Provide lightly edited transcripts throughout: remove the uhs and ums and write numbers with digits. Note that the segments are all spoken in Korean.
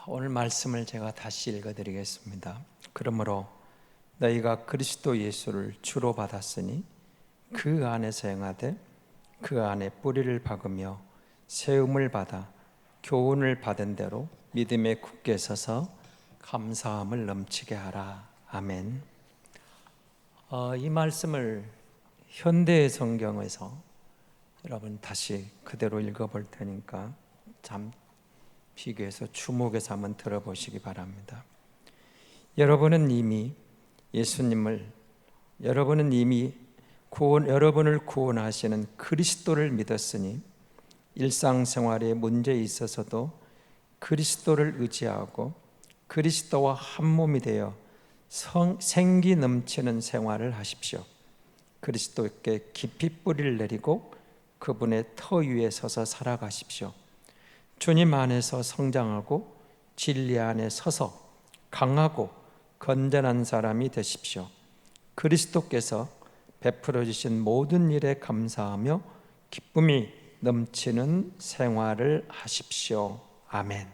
오늘 말씀을 제가 다시 읽어드리겠습니다. 그러므로 너희가 그리스도 예수를 주로 받았으니 그 안에서 행하되 그 안에 뿌리를 박으며 세움을 받아 교훈을 받은 대로 믿음에 굳게 서서 감사함을 넘치게 하라. 아멘. 이 말씀을 현대 성경에서 여러분 다시 그대로 읽어볼 테니까 참 비교해서 주목해서 한번 들어보시기 바랍니다. 여러분은 이미 여러분을 구원하시는 그리스도를 믿었으니 일상생활에 문제에 있어서도 그리스도를 의지하고 그리스도와 한 몸이 되어 생기 넘치는 생활을 하십시오. 그리스도께 깊이 뿌리를 내리고 그분의 터 위에 서서 살아가십시오. 주님 안에서 성장하고 진리 안에 서서 강하고 건전한 사람이 되십시오. 그리스도께서 베풀어 주신 모든 일에 감사하며 기쁨이 넘치는 생활을 하십시오. 아멘.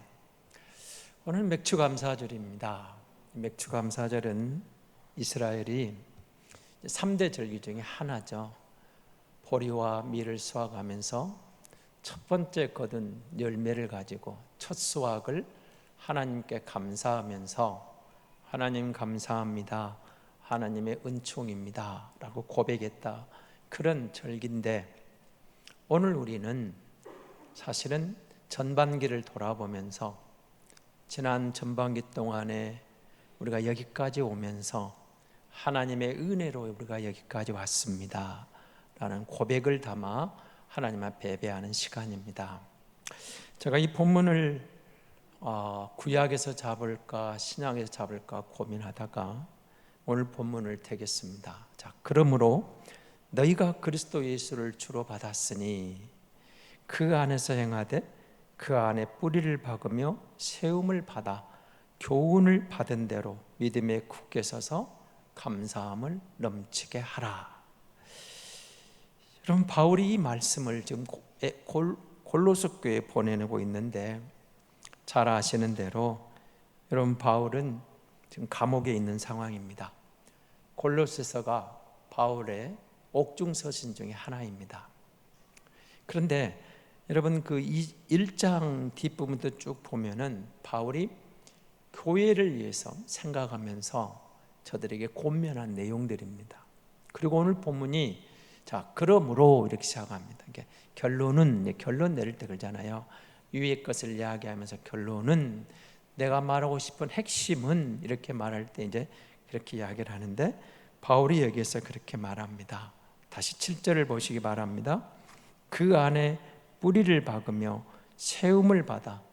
오늘 맥추감사절입니다. 맥추감사절은 이스라엘이 3대 절기 중에 하나죠. 보리와 밀을 수확하면서 첫 번째 거둔 열매를 가지고 첫 수확을 하나님께 감사하면서 하나님 감사합니다, 하나님의 은총입니다 라고 고백했다, 그런 절기인데, 오늘 우리는 사실은 전반기를 돌아보면서 지난 전반기 동안에 우리가 여기까지 오면서 하나님의 은혜로 우리가 여기까지 왔습니다 라는 고백을 담아 하나님 앞에 예배하는 시간입니다. 제가 이 본문을 구약에서 잡을까 신약에서 잡을까 고민하다가 오늘 본문을 택했습니다. 자, 그러므로 너희가 그리스도 예수를 주로 받았으니 그 안에서 행하되 그 안에 뿌리를 박으며 세움을 받아 교훈을 받은 대로 믿음에 굳게 서서 감사함을 넘치게 하라. 여러분, 바울이 이 말씀을 지금 골로새 교회에 보내고 있는데, 잘 아시는 대로 여러분, 바울은 지금 감옥에 있는 상황입니다. 골로새서가 바울의 옥중 서신 중에 하나입니다. 그런데 여러분, 그 1장 뒷부분도 쭉 보면은 바울이 교회를 위해서 생각하면서 저들에게 권면한 내용들입니다. 그리고 오늘 본문이 자, 그러므로 이렇게 시작합니다. 결론 내릴 때 그러잖아요. 위의 것을 이야기하면서 결론은, 내가 말하고 싶은 핵심은, 이렇게 말할 때 이제 그렇게 이야기를 하는데, 바울이 여기에서 그렇게 말합니다. 다시 7절을 보시기 바랍니다. 그 안에 뿌리를 박으며 세움을 받아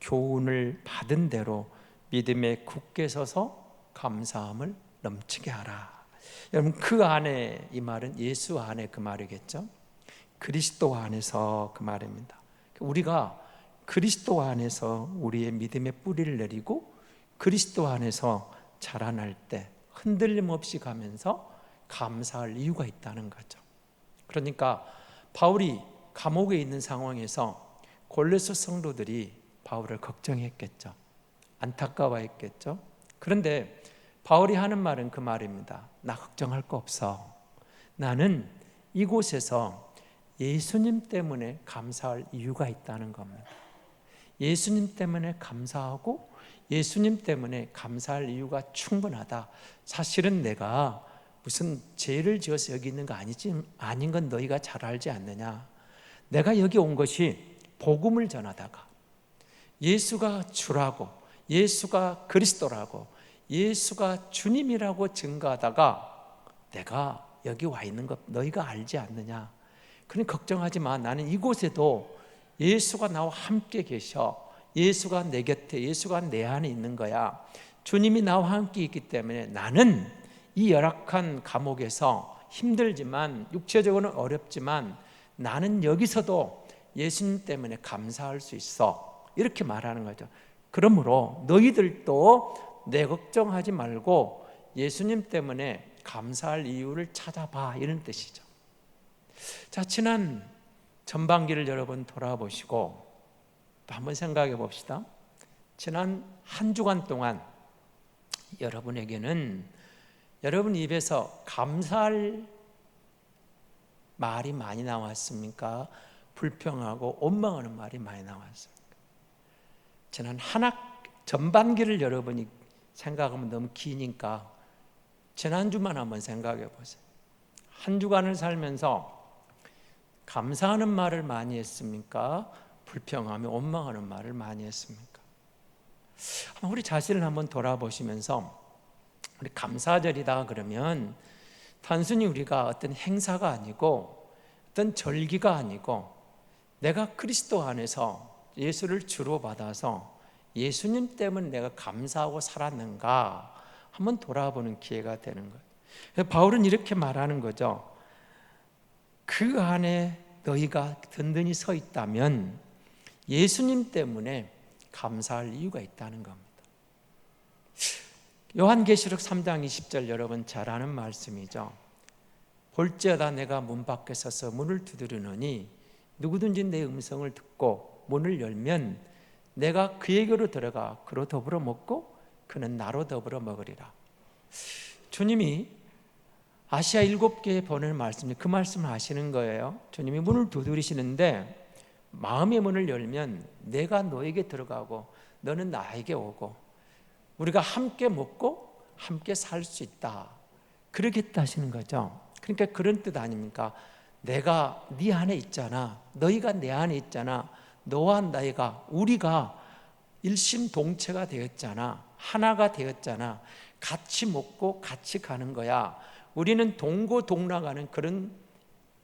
교훈을 받은 대로 믿음에 굳게 서서 감사함을 넘치게 하라. 여러분, 그 안에, 이 말은 예수 안에 그 말이겠죠. 그리스도 안에서 그 말입니다. 우리가 그리스도 안에서 우리의 믿음의 뿌리를 내리고 그리스도 안에서 자라날 때 흔들림 없이 가면서 감사할 이유가 있다는 거죠. 그러니까 바울이 감옥에 있는 상황에서 골로새 성도들이 바울을 걱정했겠죠. 안타까워했겠죠. 그런데 바울이 하는 말은 그 말입니다. 나 걱정할 거 없어. 나는 이곳에서 예수님 때문에 감사할 이유가 있다는 겁니다. 예수님 때문에 감사하고 예수님 때문에 감사할 이유가 충분하다. 사실은 내가 무슨 죄를 지어서 여기 있는 거 아닌 건 너희가 잘 알지 않느냐. 내가 여기 온 것이 복음을 전하다가 예수가 주라고, 예수가 그리스도라고, 예수가 주님이라고 증거하다가 내가 여기 와 있는 것 너희가 알지 않느냐. 그러니 걱정하지 마. 나는 이곳에도 예수가 나와 함께 계셔. 예수가 내 곁에, 예수가 내 안에 있는 거야. 주님이 나와 함께 있기 때문에 나는 이 열악한 감옥에서 힘들지만, 육체적으로는 어렵지만, 나는 여기서도 예수님 때문에 감사할 수 있어. 이렇게 말하는 거죠. 그러므로 너희들도 내 걱정하지 말고 예수님 때문에 감사할 이유를 찾아봐, 이런 뜻이죠. 자, 지난 전반기를 여러분 돌아보시고 또 한번 생각해 봅시다. 지난 한 주간 동안 여러분에게는 여러분 입에서 감사할 말이 많이 나왔습니까? 불평하고 원망하는 말이 많이 나왔습니까? 지난 한 학 전반기를 여러분이 생각하면 너무 기니까 지난주만 한번 생각해 보세요. 한 주간을 살면서 감사하는 말을 많이 했습니까? 불평하며 원망하는 말을 많이 했습니까? 우리 자신을 한번 돌아보시면서 우리 감사절이다 그러면 단순히 우리가 어떤 행사가 아니고 어떤 절기가 아니고 내가 그리스도 안에서 예수를 주로 받아서 예수님 때문에 내가 감사하고 살았는가 한번 돌아보는 기회가 되는 거예요. 바울은 이렇게 말하는 거죠. 그 안에 너희가 든든히 서 있다면 예수님 때문에 감사할 이유가 있다는 겁니다. 요한계시록 3장 20절 여러분 잘 아는 말씀이죠. 볼지어다 내가 문 밖에 서서 문을 두드리노니 누구든지 내 음성을 듣고 문을 열면 내가 그에게로 들어가 그로 더불어 먹고 그는 나로 더불어 먹으리라. 주님이 아시아 7개에 보낼 말씀, 그 말씀을 하시는 거예요. 주님이 문을 두드리시는데 마음의 문을 열면 내가 너에게 들어가고 너는 나에게 오고 우리가 함께 먹고 함께 살 수 있다. 그러겠다 하시는 거죠. 그러니까 그런 뜻 아닙니까? 내가 네 안에 있잖아. 너희가 내 안에 있잖아. 너와 나이가 우리가 일심동체가 되었잖아. 하나가 되었잖아. 같이 먹고 같이 가는 거야. 우리는 동고동락하는 그런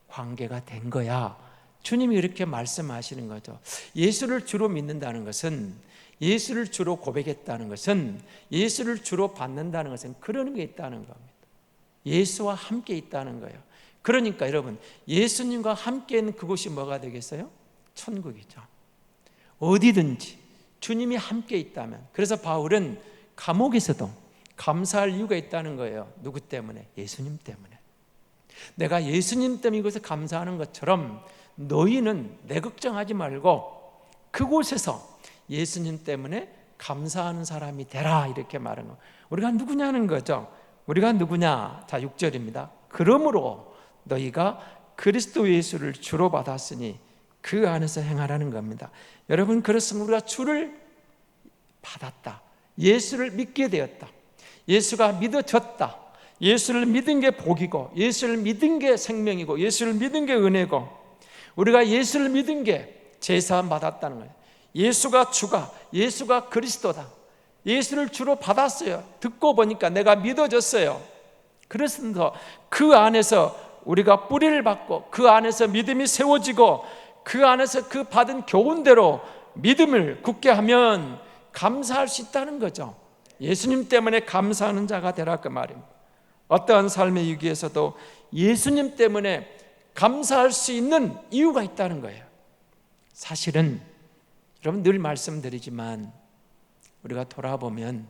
관계가 된 거야. 주님이 이렇게 말씀하시는 거죠. 예수를 주로 믿는다는 것은, 예수를 주로 고백했다는 것은, 예수를 주로 받는다는 것은 그런 게 있다는 겁니다. 예수와 함께 있다는 거예요. 그러니까 여러분, 예수님과 함께 있는 그곳이 뭐가 되겠어요? 천국이죠. 어디든지 주님이 함께 있다면. 그래서 바울은 감옥에서도 감사할 이유가 있다는 거예요. 누구 때문에? 예수님 때문에. 내가 예수님 때문에 이것을 감사하는 것처럼 너희는 내 걱정하지 말고 그곳에서 예수님 때문에 감사하는 사람이 되라, 이렇게 말하는 거예요. 우리가 누구냐는 거죠. 우리가 누구냐? 자, 6절입니다. 그러므로 너희가 그리스도 예수를 주로 받았으니 그 안에서 행하라는 겁니다. 여러분, 그렇습니다. 우리가 주를 받았다. 예수를 믿게 되었다. 예수가 믿어졌다. 예수를 믿은 게 복이고, 예수를 믿은 게 생명이고, 예수를 믿은 게 은혜고, 우리가 예수를 믿은 게 제사함 받았다는 거예요. 예수가 주가, 예수가 그리스도다. 예수를 주로 받았어요. 듣고 보니까 내가 믿어졌어요. 그래서 그 안에서 우리가 뿌리를 받고 그 안에서 믿음이 세워지고 그 안에서 그 받은 교훈대로 믿음을 굳게 하면 감사할 수 있다는 거죠. 예수님 때문에 감사하는 자가 되라, 그 말입니다. 어떠한 삶의 위기에서도 예수님 때문에 감사할 수 있는 이유가 있다는 거예요. 사실은 여러분 늘 말씀드리지만 우리가 돌아보면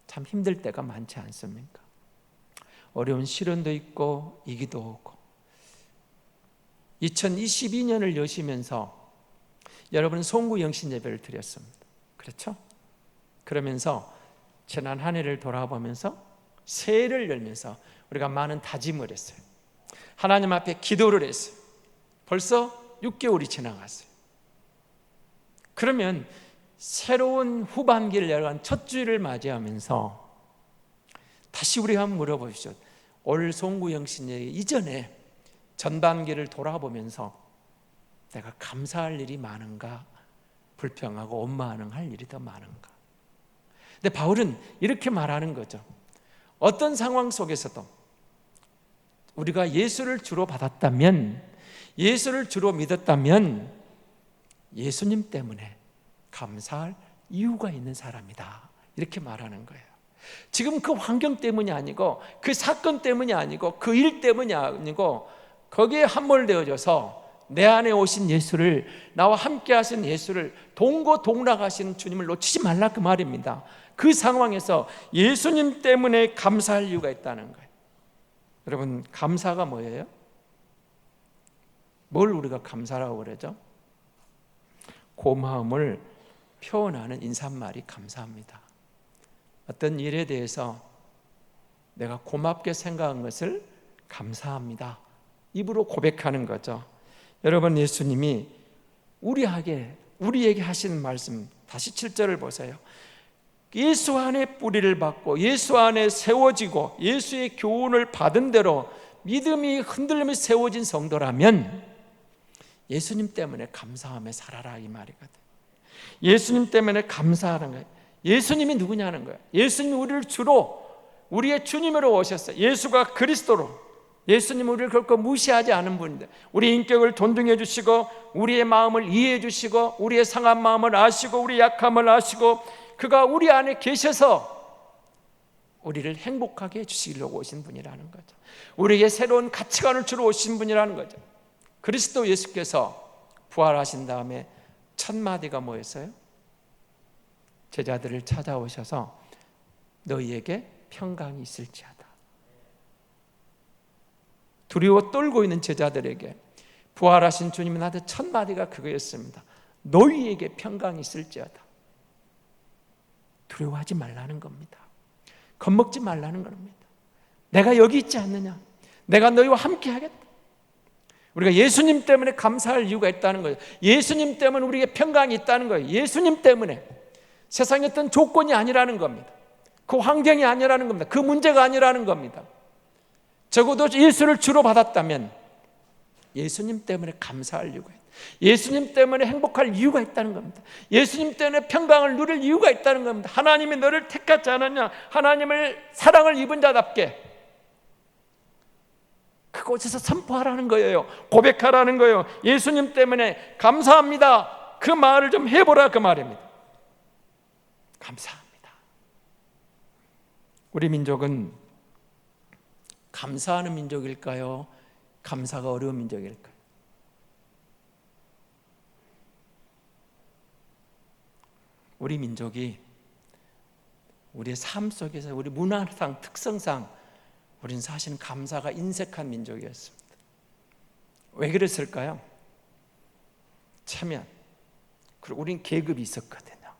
참 힘들 때가 많지 않습니까? 어려운 시련도 있고 위기도 오고. 2022년을 여시면서 여러분 송구영신 예배를 드렸습니다. 그렇죠? 그러면서 지난 한 해를 돌아보면서 새해를 열면서 우리가 많은 다짐을 했어요. 하나님 앞에 기도를 했어요. 벌써 6개월이 지나갔어요. 그러면 새로운 후반기를 열어간 첫 주일을 맞이하면서 다시 우리가 한번 물어보십시오. 올 송구영신예배 이전에 전반기를 돌아보면서 내가 감사할 일이 많은가, 불평하고 원망하는 할 일이 더 많은가. 근데 바울은 이렇게 말하는 거죠. 어떤 상황 속에서도 우리가 예수를 주로 받았다면, 예수를 주로 믿었다면 예수님 때문에 감사할 이유가 있는 사람이다, 이렇게 말하는 거예요. 지금 그 환경 때문이 아니고 그 사건 때문이 아니고 그 일 때문이 아니고 거기에 함몰되어져서 내 안에 오신 예수를, 나와 함께 하신 예수를, 동고동락하신 주님을 놓치지 말라, 그 말입니다. 그 상황에서 예수님 때문에 감사할 이유가 있다는 거예요. 여러분, 감사가 뭐예요? 뭘 우리가 감사라고 그러죠? 고마움을 표현하는 인사말이 감사합니다. 어떤 일에 대해서 내가 고맙게 생각한 것을 감사합니다. 입으로 고백하는 거죠. 여러분, 예수님이 우리에게 하시는 말씀, 다시 7절을 보세요. 예수 안에 뿌리를 받고 예수 안에 세워지고 예수의 교훈을 받은 대로 믿음이 흔들리며 세워진 성도라면 예수님 때문에 감사하며 살아라, 이 말이거든. 예수님 때문에 감사하는 거예요. 예수님이 누구냐는 거예요. 예수님이 우리를 주로 우리의 주님으로 오셨어요. 예수가 그리스도로. 예수님은 우리를 결코 무시하지 않은 분인데, 우리 인격을 존중해 주시고 우리의 마음을 이해해 주시고 우리의 상한 마음을 아시고 우리의 약함을 아시고 그가 우리 안에 계셔서 우리를 행복하게 해주시려고 오신 분이라는 거죠. 우리에게 새로운 가치관을 주러 오신 분이라는 거죠. 그리스도 예수께서 부활하신 다음에 첫 마디가 뭐였어요? 제자들을 찾아오셔서 너희에게 평강이 있을지어다. 두려워 떨고 있는 제자들에게 부활하신 주님이 나한테 첫 마디가 그거였습니다. 너희에게 평강이 있을지어다. 두려워하지 말라는 겁니다. 겁먹지 말라는 겁니다. 내가 여기 있지 않느냐? 내가 너희와 함께 하겠다. 우리가 예수님 때문에 감사할 이유가 있다는 거예요. 예수님 때문에 우리에게 평강이 있다는 거예요. 예수님 때문에. 세상의 어떤 조건이 아니라는 겁니다. 그 환경이 아니라는 겁니다. 그 문제가 아니라는 겁니다. 적어도 예수를 주로 받았다면 예수님 때문에 감사할 이유가 있다. 예수님 때문에 행복할 이유가 있다는 겁니다. 예수님 때문에 평강을 누릴 이유가 있다는 겁니다. 하나님이 너를 택하지 않았냐? 하나님을 사랑을 입은 자답게 그곳에서 선포하라는 거예요. 고백하라는 거예요. 예수님 때문에 감사합니다. 그 말을 좀 해보라, 그 말입니다. 감사합니다. 우리 민족은 감사하는 민족일까요? 감사가 어려운 민족일까요? 우리 민족이 우리의 삶 속에서 우리 문화상 특성상 우리는 사실은 감사가 인색한 민족이었습니다. 왜 그랬을까요? 체면, 그리고 우린 계급이 있었거든요.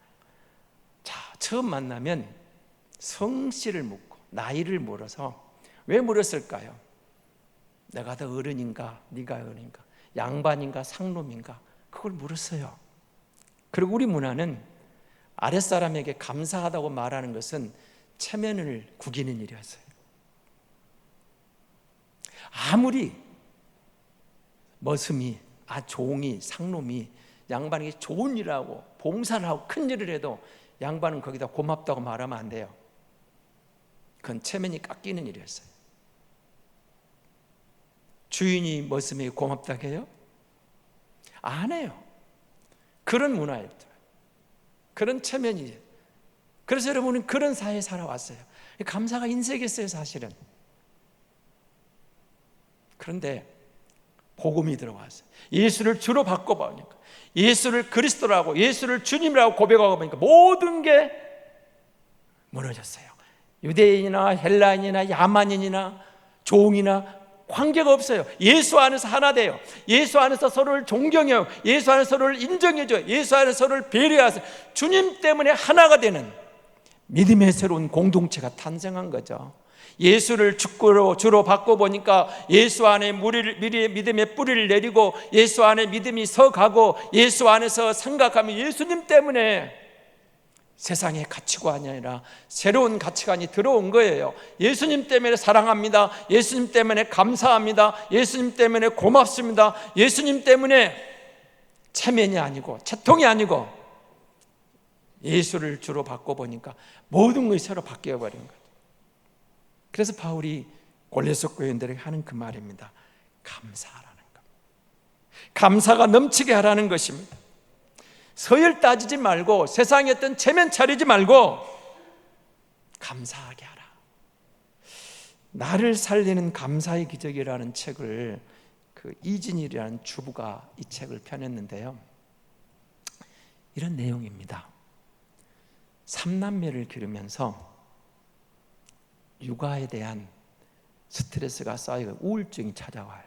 자, 처음 만나면 성씨를 묻고 나이를 물어서 왜 물었을까요? 내가 더 어른인가, 네가 어른인가, 양반인가, 상놈인가, 그걸 물었어요. 그리고 우리 문화는 아랫사람에게 감사하다고 말하는 것은 체면을 구기는 일이었어요. 아무리 머슴이, 종이, 상놈이 양반에게 좋은 일을 하고 봉사를 하고 큰 일을 해도 양반은 거기다 고맙다고 말하면 안 돼요. 그건 체면이 깎이는 일이었어요. 주인이 머슴에게 고맙다고 해요? 안 해요. 그런 문화였죠. 그런 체면이에요. 그래서 여러분은 그런 사회에 살아왔어요. 감사가 인색했어요, 사실은. 그런데 복음이 들어왔어요. 예수를 주로 바꿔보니까, 예수를 그리스도라고, 예수를 주님이라고 고백하고 보니까 모든 게 무너졌어요. 유대인이나 헬라인이나 야만인이나 종이나 관계가 없어요. 예수 안에서 하나 돼요. 예수 안에서 서로를 존경해요. 예수 안에서 서로를 인정해줘요. 예수 안에서 서로를 배려하세요. 주님 때문에 하나가 되는 믿음의 새로운 공동체가 탄생한 거죠. 예수를 주로 바꿔보니까 예수 안에 믿음의 뿌리를 내리고 예수 안에 믿음이 서가고 예수 안에서 생각하면 예수님 때문에 세상의 가치관이 아니라 새로운 가치관이 들어온 거예요. 예수님 때문에 사랑합니다. 예수님 때문에 감사합니다. 예수님 때문에 고맙습니다. 예수님 때문에 체면이 아니고 채통이 아니고 예수를 주로 바꿔보니까 모든 것이 새로 바뀌어버린 거예요. 그래서 바울이 골로새 교인들에게 하는 그 말입니다. 감사하라는 것. 감사가 넘치게 하라는 것입니다. 서열 따지지 말고 세상에 어떤 체면 차리지 말고 감사하게 하라. 나를 살리는 감사의 기적이라는 책을 이진일이라는 주부가 이 책을 펴냈는데요. 이런 내용입니다. 3남매를 기르면서 육아에 대한 스트레스가 쌓이고 우울증이 찾아와요.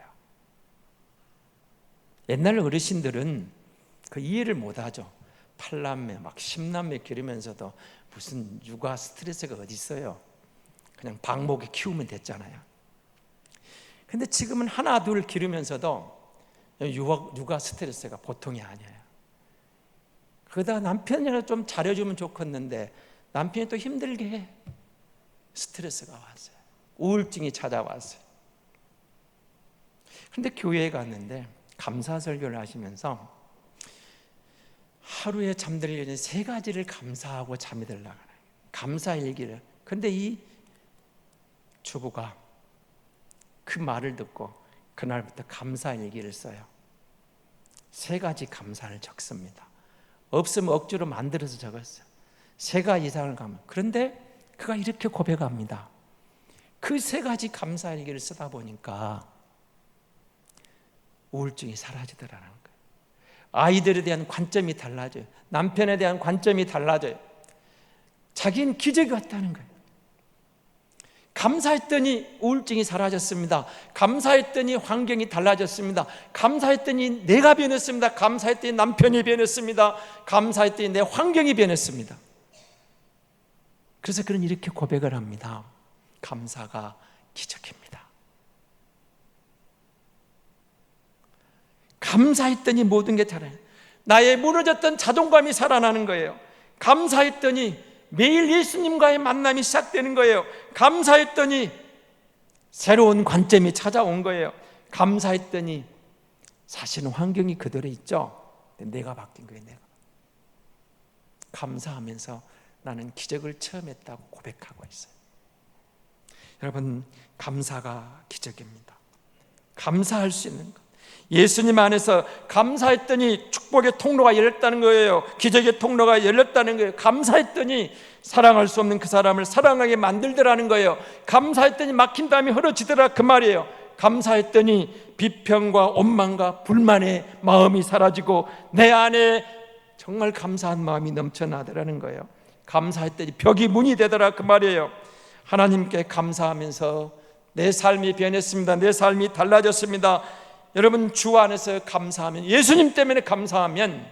옛날 어르신들은 그 이해를 못하죠. 8남매 막 10남매 기르면서도 무슨 육아 스트레스가 어디 있어요? 그냥 방목에 키우면 됐잖아요. 근데 지금은 하나 둘 기르면서도 육아 스트레스가 보통이 아니에요. 그러다 남편이라도 좀 잘해주면 좋겠는데 남편이 또 힘들게 해. 스트레스가 왔어요. 우울증이 찾아왔어요. 그런데 교회에 갔는데 감사 설교를 하시면서 하루에 잠들기 전에 3가지를 감사하고 잠이 들라고 하는 감사 일기를. 근데 이 주부가 그 말을 듣고 그날부터 감사 일기를 써요. 3가지 감사를 적습니다. 없으면 억지로 만들어서 적었어요. 3가지 이상을 감사. 그런데 그가 이렇게 고백합니다. 그 3가지 감사 일기를 쓰다 보니까 우울증이 사라지더라는 거예요. 아이들에 대한 관점이 달라져요. 남편에 대한 관점이 달라져요. 자기는 기적이 왔다는 거예요. 감사했더니 우울증이 사라졌습니다. 감사했더니 환경이 달라졌습니다. 감사했더니 내가 변했습니다. 감사했더니 남편이 변했습니다. 감사했더니 내 환경이 변했습니다. 그래서 그는 이렇게 고백을 합니다. 감사가 기적입니다. 감사했더니 모든 게 달라요. 나의 무너졌던 자존감이 살아나는 거예요. 감사했더니 매일 예수님과의 만남이 시작되는 거예요. 감사했더니 새로운 관점이 찾아온 거예요. 감사했더니 사실은 환경이 그대로 있죠. 근데 내가 바뀐 거예요. 내가 감사하면서 나는 기적을 체험했다고 고백하고 있어요. 여러분, 감사가 기적입니다. 감사할 수 있는 것. 예수님 안에서 감사했더니 축복의 통로가 열렸다는 거예요. 기적의 통로가 열렸다는 거예요. 감사했더니 사랑할 수 없는 그 사람을 사랑하게 만들더라는 거예요. 감사했더니 막힌 땀이 흐러지더라, 그 말이에요. 감사했더니 비평과 원망과 불만의 마음이 사라지고 내 안에 정말 감사한 마음이 넘쳐나더라는 거예요. 감사했더니 벽이 문이 되더라, 그 말이에요. 하나님께 감사하면서 내 삶이 변했습니다. 내 삶이 달라졌습니다. 여러분, 주 안에서 감사하면, 예수님 때문에 감사하면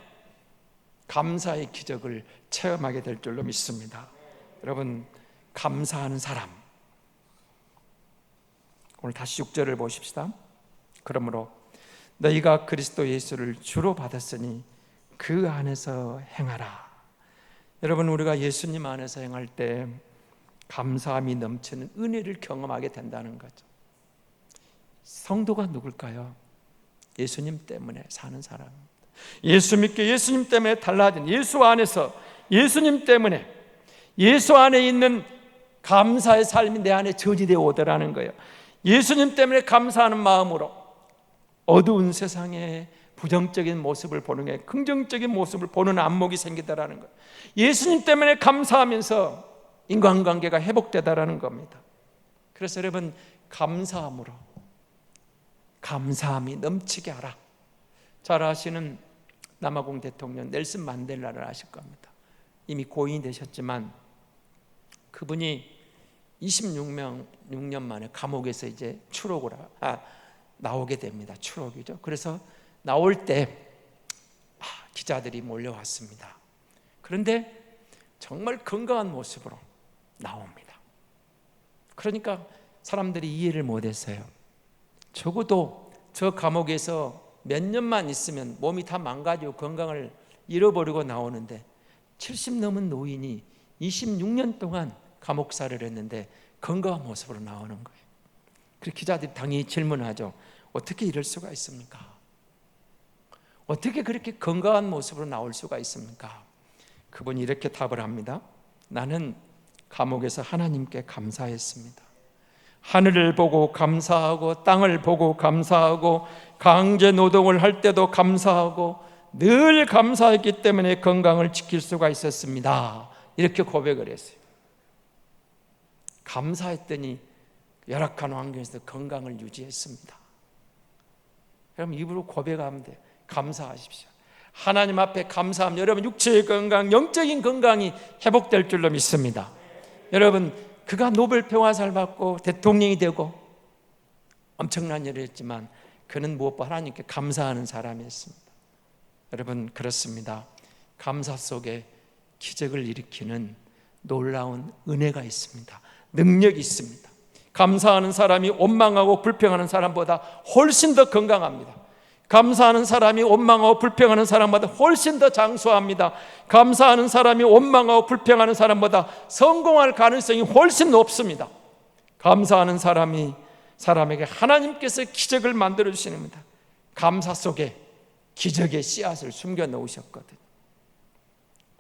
감사의 기적을 체험하게 될 줄로 믿습니다. 여러분, 감사하는 사람. 오늘 다시 6절을 보십시다. 그러므로 너희가 그리스도 예수를 주로 받았으니 그 안에서 행하라. 여러분, 우리가 예수님 안에서 행할 때 감사함이 넘치는 은혜를 경험하게 된다는 거죠. 성도가 누굴까요? 예수님 때문에 사는 사람입니다. 예수 믿게 예수님 때문에 달라진, 예수 안에서, 예수님 때문에, 예수 안에 있는 감사의 삶이 내 안에 저지되어 오더라는 거예요. 예수님 때문에 감사하는 마음으로 어두운 세상에 부정적인 모습을 보는 게 긍정적인 모습을 보는 안목이 생기더라는 거예요. 예수님 때문에 감사하면서 인간관계가 회복되더라는 겁니다. 그래서 여러분, 감사함으로 감사함이 넘치게 하라. 잘 아시는 남아공 대통령 넬슨 만델라를 아실 겁니다. 이미 고인이 되셨지만 그분이 26년 만에 감옥에서 이제 나오게 됩니다. 추록이죠. 그래서 나올 때 기자들이 몰려왔습니다. 그런데 정말 건강한 모습으로 나옵니다. 그러니까 사람들이 이해를 못했어요. 적어도 저 감옥에서 몇 년만 있으면 몸이 다 망가지고 건강을 잃어버리고 나오는데 70 넘은 노인이 26년 동안 감옥살이를 했는데 건강한 모습으로 나오는 거예요. 그래서 기자들이 당연히 질문하죠. 어떻게 이럴 수가 있습니까? 어떻게 그렇게 건강한 모습으로 나올 수가 있습니까? 그분이 이렇게 답을 합니다. 나는 감옥에서 하나님께 감사했습니다. 하늘을 보고 감사하고 땅을 보고 감사하고 강제 노동을 할 때도 감사하고 늘 감사했기 때문에 건강을 지킬 수가 있었습니다. 이렇게 고백을 했어요. 감사했더니 열악한 환경에서 건강을 유지했습니다. 여러분, 입으로 고백하면 돼요. 감사하십시오. 하나님 앞에 감사하면 여러분 육체의 건강, 영적인 건강이 회복될 줄로 믿습니다. 여러분, 그가 노벨 평화상을 받고 대통령이 되고 엄청난 일을 했지만 그는 무엇보다 하나님께 감사하는 사람이었습니다. 여러분, 그렇습니다. 감사 속에 기적을 일으키는 놀라운 은혜가 있습니다. 능력이 있습니다. 감사하는 사람이 원망하고 불평하는 사람보다 훨씬 더 건강합니다. 감사하는 사람이 원망하고 불평하는 사람보다 훨씬 더 장수합니다. 감사하는 사람이 원망하고 불평하는 사람보다 성공할 가능성이 훨씬 높습니다. 감사하는 사람에게 하나님께서 기적을 만들어 주십니다. 감사 속에 기적의 씨앗을 숨겨 놓으셨거든요.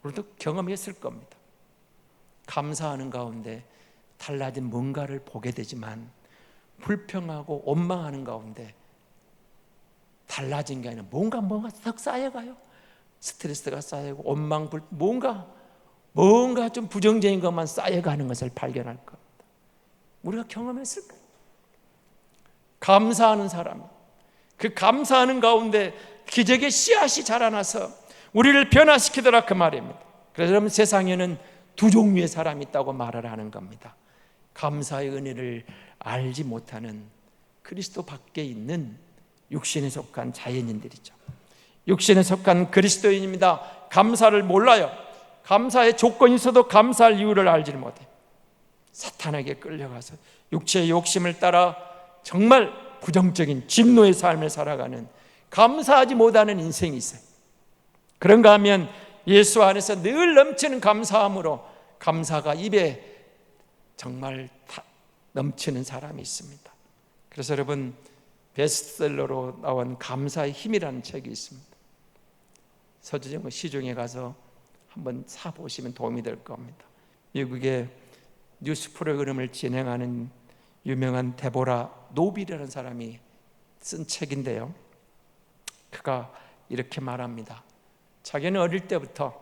우리도 경험했을 겁니다. 감사하는 가운데 달라진 뭔가를 보게 되지만 불평하고 원망하는 가운데 달라진 게 아니라 뭔가 더 쌓여가요. 스트레스가 쌓이고 원망, 뭔가 좀 부정적인 것만 쌓여가는 것을 발견할 겁니다. 우리가 경험했을 거예요. 감사하는 사람, 그 감사하는 가운데 기적의 씨앗이 자라나서 우리를 변화시키더라, 그 말입니다. 그래서 여러분, 세상에는 두 종류의 사람이 있다고 말을 하는 겁니다. 감사의 은혜를 알지 못하는 그리스도 밖에 있는 육신에 속한 자연인들이죠. 육신에 속한 그리스도인입니다. 감사를 몰라요. 감사의 조건이 있어도 감사할 이유를 알지를 못해요. 사탄에게 끌려가서 육체의 욕심을 따라 정말 부정적인 진노의 삶을 살아가는, 감사하지 못하는 인생이 있어요. 그런가 하면 예수 안에서 늘 넘치는 감사함으로 감사가 입에 정말 넘치는 사람이 있습니다. 그래서 여러분, 베스트셀러로 나온 감사의 힘이라는 책이 있습니다. 서주정 시중에 가서 한번 사보시면 도움이 될 겁니다. 미국의 뉴스 프로그램을 진행하는 유명한 데보라 노빌이라는 사람이 쓴 책인데요, 그가 이렇게 말합니다. 자기는 어릴 때부터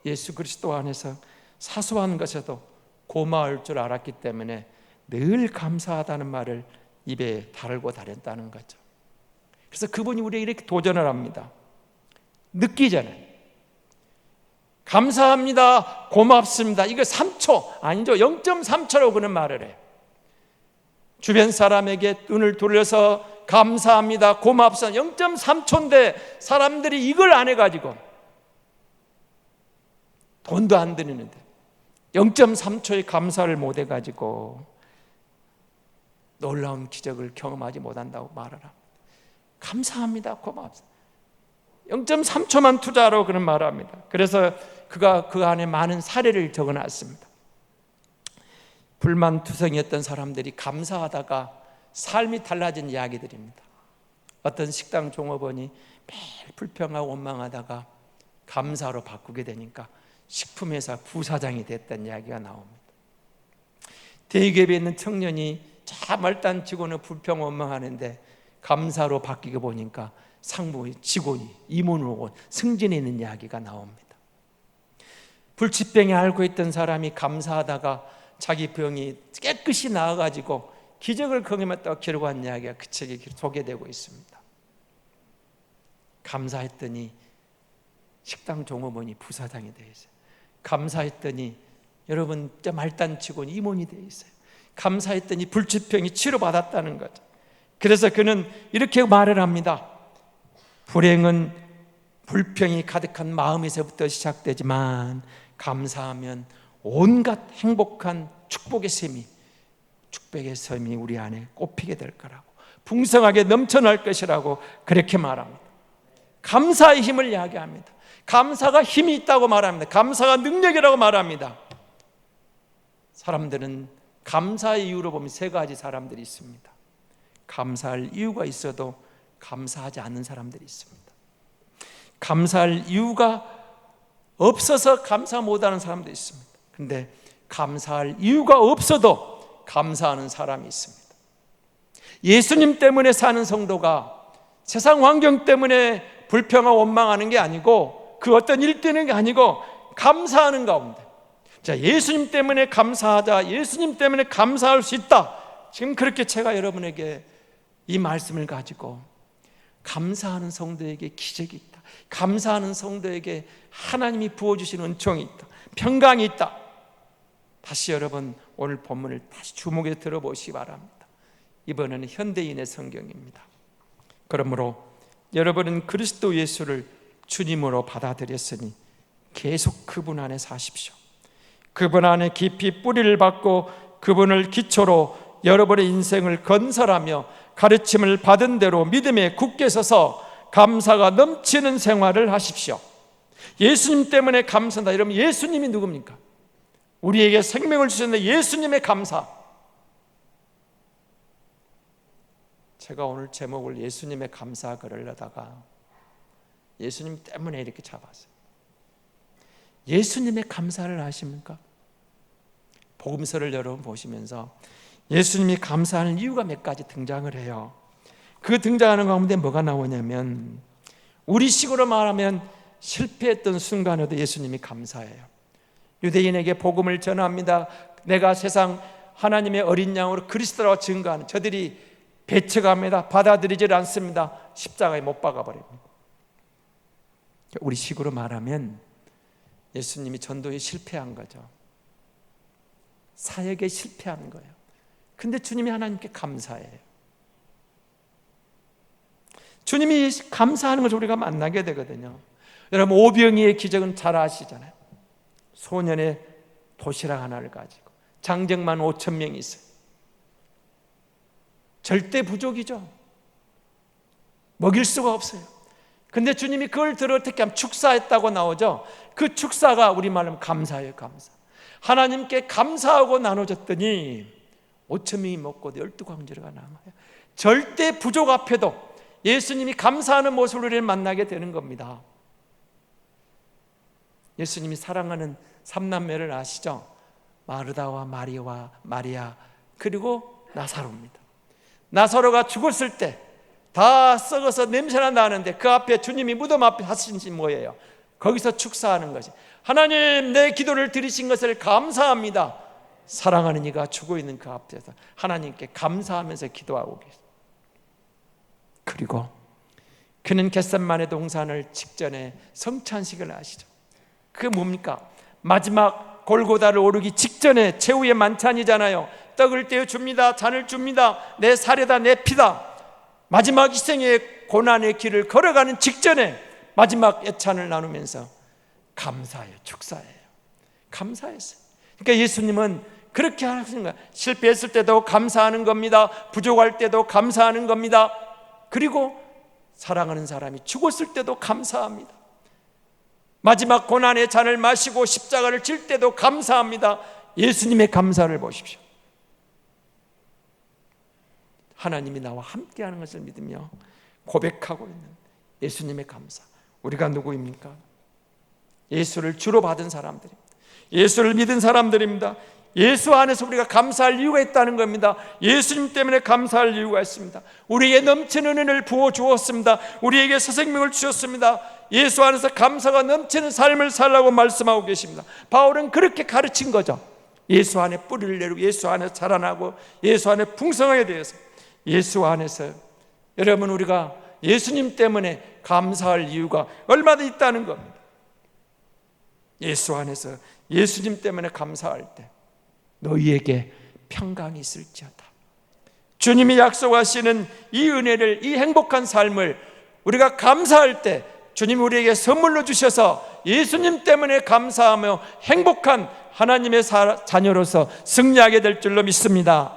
예수 그리스도 안에서 사소한 것에도 고마울 줄 알았기 때문에 늘 감사하다는 말을 입에 달고 다녔다는 거죠. 그래서 그분이 우리에게 이렇게 도전을 합니다. 늦기 전에 감사합니다, 고맙습니다, 이거 3초 아니죠, 0.3초라고 그는 말을 해요. 주변 사람에게 눈을 돌려서 감사합니다, 고맙습니다, 0.3초인데 사람들이 이걸 안 해가지고 돈도 안 드리는데 0.3초의 감사를 못 해가지고 놀라운 기적을 경험하지 못한다고 말을 합니다. 감사합니다, 고맙습니다, 0.3초만 투자하라고 그런 말을 합니다. 그래서 그가 그 안에 많은 사례를 적어놨습니다. 불만투성이었던 사람들이 감사하다가 삶이 달라진 이야기들입니다. 어떤 식당 종업원이 매일 불평하고 원망하다가 감사로 바꾸게 되니까 식품회사 부사장이 됐다는 이야기가 나옵니다. 대기업에 있는 청년이 자 말단 직원을 불평 원망하는데 감사로 바뀌게 보니까 상무 직원이 임원으로 승진해 있는 이야기가 나옵니다. 불치병에 앓고 있던 사람이 감사하다가 자기 병이 깨끗이 나아가지고 기적을 경험했다고 기록한 이야기가 그 책에 소개되고 있습니다. 감사했더니 식당 종업원이 부사장이 되어 있어요. 감사했더니 여러분 말단 직원이 임원이 되어 있어요. 감사했더니 불치병이 치료받았다는 거죠. 그래서 그는 이렇게 말을 합니다. 불행은 불평이 가득한 마음에서부터 시작되지만 감사하면 온갖 행복한 축복의 샘이 우리 안에 꽃피게 될 거라고, 풍성하게 넘쳐날 것이라고 그렇게 말합니다. 감사의 힘을 이야기합니다. 감사가 힘이 있다고 말합니다. 감사가 능력이라고 말합니다. 사람들은 감사의 이유로 보면 세 가지 사람들이 있습니다. 감사할 이유가 있어도 감사하지 않는 사람들이 있습니다. 감사할 이유가 없어서 감사 못하는 사람도 있습니다. 근데 감사할 이유가 없어도 감사하는 사람이 있습니다. 예수님 때문에 사는 성도가 세상 환경 때문에 불평하고 원망하는 게 아니고, 그 어떤 일 때문에 게 아니고 감사하는 가운데, 자, 예수님 때문에 감사하자, 예수님 때문에 감사할 수 있다. 지금 그렇게 제가 여러분에게 이 말씀을 가지고 감사하는 성도에게 기적이 있다, 감사하는 성도에게 하나님이 부어주신 은총이 있다, 평강이 있다. 다시 여러분 오늘 본문을 다시 주목해 들어보시기 바랍니다. 이번에는 현대인의 성경입니다. 그러므로 여러분은 그리스도 예수를 주님으로 받아들였으니 계속 그분 안에 사십시오. 그분 안에 깊이 뿌리를 받고 그분을 기초로 여러분의 인생을 건설하며 가르침을 받은 대로 믿음에 굳게 서서 감사가 넘치는 생활을 하십시오. 예수님 때문에 감사한다. 이러면 예수님이 누굽니까? 우리에게 생명을 주셨는데 예수님의 감사. 제가 오늘 제목을 예수님의 감사 그러려다가 예수님 때문에 이렇게 잡았어요. 예수님의 감사를 하십니까? 복음서를 여러분 보시면서 예수님이 감사하는 이유가 몇 가지 등장을 해요. 그 등장하는 가운데 뭐가 나오냐면 우리식으로 말하면 실패했던 순간에도 예수님이 감사해요. 유대인에게 복음을 전합니다. 내가 세상 하나님의 어린 양으로 그리스도라고 증거하는 저들이 배척합니다. 받아들이질 않습니다. 십자가에 못 박아버립니다. 우리 식으로 말하면 예수님이 전도에 실패한 거죠. 사역에 실패한 거예요. 근데 주님이 하나님께 감사해요. 주님이 감사하는 것을 우리가 만나게 되거든요. 여러분 오병이의 기적은 잘 아시잖아요. 소년의 도시락 하나를 가지고 장정만 5,000명이 있어요. 절대 부족이죠. 먹일 수가 없어요. 근데 주님이 그걸 들어 어떻게 하면 축사했다고 나오죠. 그 축사가 우리말로 감사예요. 감사. 하나님께 감사하고 나눠줬더니 5,000명이 먹고 12광주리가 남아요. 절대 부족 앞에도 예수님이 감사하는 모습을 우리를 만나게 되는 겁니다. 예수님이 사랑하는 삼남매를 아시죠? 마르다와 마리아와 마리아 그리고 나사로입니다. 나사로가 죽었을 때 다 썩어서 냄새나 나는데 그 앞에 주님이 무덤 앞에 하신 것이 뭐예요? 거기서 축사하는 것이 하나님 내 기도를 들으신 것을 감사합니다. 사랑하는 이가 죽어 있는 그 앞에서 하나님께 감사하면서 기도하고 계세요. 그리고 그는 겟셋마네 동산을 직전에 성찬식을 하시죠. 그게 뭡니까? 마지막 골고다를 오르기 직전에 최후의 만찬이잖아요. 떡을 떼어 줍니다. 잔을 줍니다. 내 살에다 내 피다. 마지막 희생의 고난의 길을 걸어가는 직전에 마지막 예찬을 나누면서 감사해요. 축사해요. 감사했어요. 그러니까 예수님은 그렇게 하시는 거예요. 실패했을 때도 감사하는 겁니다. 부족할 때도 감사하는 겁니다. 그리고 사랑하는 사람이 죽었을 때도 감사합니다. 마지막 고난의 잔을 마시고 십자가를 질 때도 감사합니다. 예수님의 감사를 보십시오. 하나님이 나와 함께하는 것을 믿으며 고백하고 있는 예수님의 감사. 우리가 누구입니까? 예수를 주로 받은 사람들입니다. 예수를 믿은 사람들입니다. 예수 안에서 우리가 감사할 이유가 있다는 겁니다. 예수님 때문에 감사할 이유가 있습니다. 우리에게 넘치는 은혜를 부어주었습니다. 우리에게 새 생명을 주셨습니다. 예수 안에서 감사가 넘치는 삶을 살라고 말씀하고 계십니다. 바울은 그렇게 가르친 거죠. 예수 안에 뿌리를 내리고 예수 안에 자라나고 예수 안에 풍성하게 되어서 예수 안에서 여러분 우리가 예수님 때문에 감사할 이유가 얼마나 있다는 겁니다. 예수 안에서 예수님 때문에 감사할 때 너희에게 평강이 있을지어다. 주님이 약속하시는 이 은혜를, 이 행복한 삶을 우리가 감사할 때 주님이 우리에게 선물로 주셔서 예수님 때문에 감사하며 행복한 하나님의 자녀로서 승리하게 될 줄로 믿습니다.